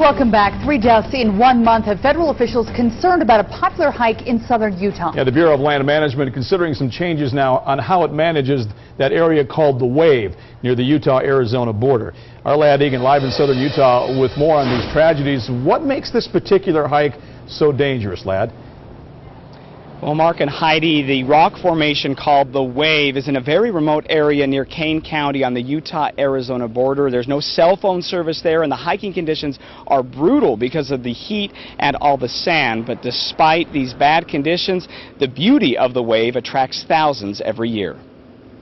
Welcome back. 3 deaths in 1 month have federal officials concerned about a popular hike in southern Utah. Yeah, the Bureau of Land Management considering some changes now on how it manages that area called the Wave near the Utah-Arizona border. Our Lad Egan live in southern Utah with more on these tragedies. What makes this particular hike so dangerous, Lad? Well, Mark and Heidi, the rock formation called the Wave is in a very remote area near Kane County on the Utah-Arizona border. There's no cell phone service there, and the hiking conditions are brutal because of the heat and all the sand. But despite these bad conditions, the beauty of the Wave attracts thousands every year.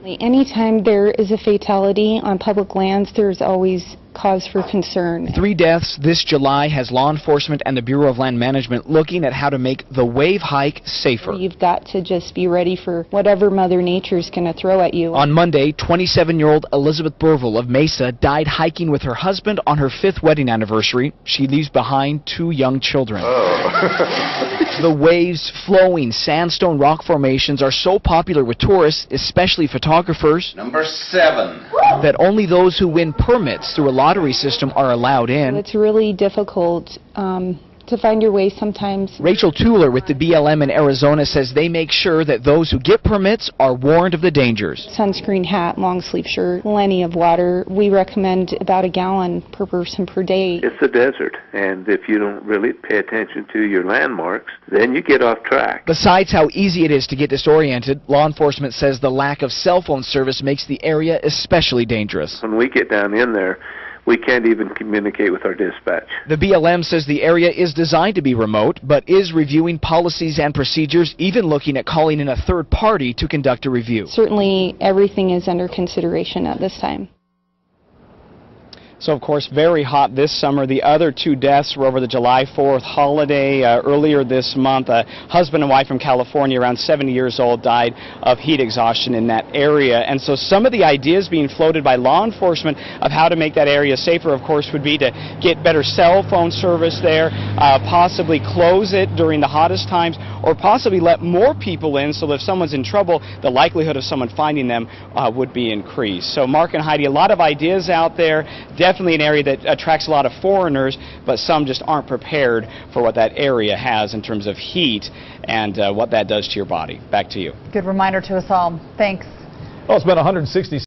Anytime there is a fatality on public lands, there's always cause for concern. 3 deaths this July has law enforcement and the Bureau of Land Management looking at how to make the Wave hike safer. You've got to just be ready for whatever Mother Nature's going to throw at you. On Monday, 27-year-old Elizabeth Burville of Mesa died hiking with her husband on her 5th wedding anniversary. She leaves behind 2 young children. The Wave's flowing sandstone rock formations are so popular with tourists, especially photographers, Number 7, that only those who win permits through a lottery system are allowed in. It's really difficult to find your way sometimes. Rachel Tueller with the BLM in Arizona says they make sure that those who get permits are warned of the dangers. Sunscreen, hat, long sleeve shirt, plenty of water. We recommend about a gallon per person per day. It's a desert, and if you don't really pay attention to your landmarks, then you get off track. Besides how easy it is to get disoriented, law enforcement says the lack of cell phone service makes the area especially dangerous. When we get down in there, we can't even communicate with our dispatch. The BLM says the area is designed to be remote, but is reviewing policies and procedures, even looking at calling in a third party to conduct a review. Certainly everything is under consideration at this time. So, of course, very hot this summer. The other 2 deaths were over the July 4th holiday. Earlier this month, a husband and wife from California, around 70 years old, died of heat exhaustion in that area. And so some of the ideas being floated by law enforcement of how to make that area safer, of course, would be to get better cell phone service there, possibly close it during the hottest times, or possibly let more people in so that if someone's in trouble, the likelihood of someone finding them would be increased. So, Mark and Heidi, a lot of ideas out there. Definitely an area that attracts a lot of foreigners, but some just aren't prepared for what that area has in terms of heat and what that does to your body. Back to you. Good reminder to us all. Thanks. Well, it's been 160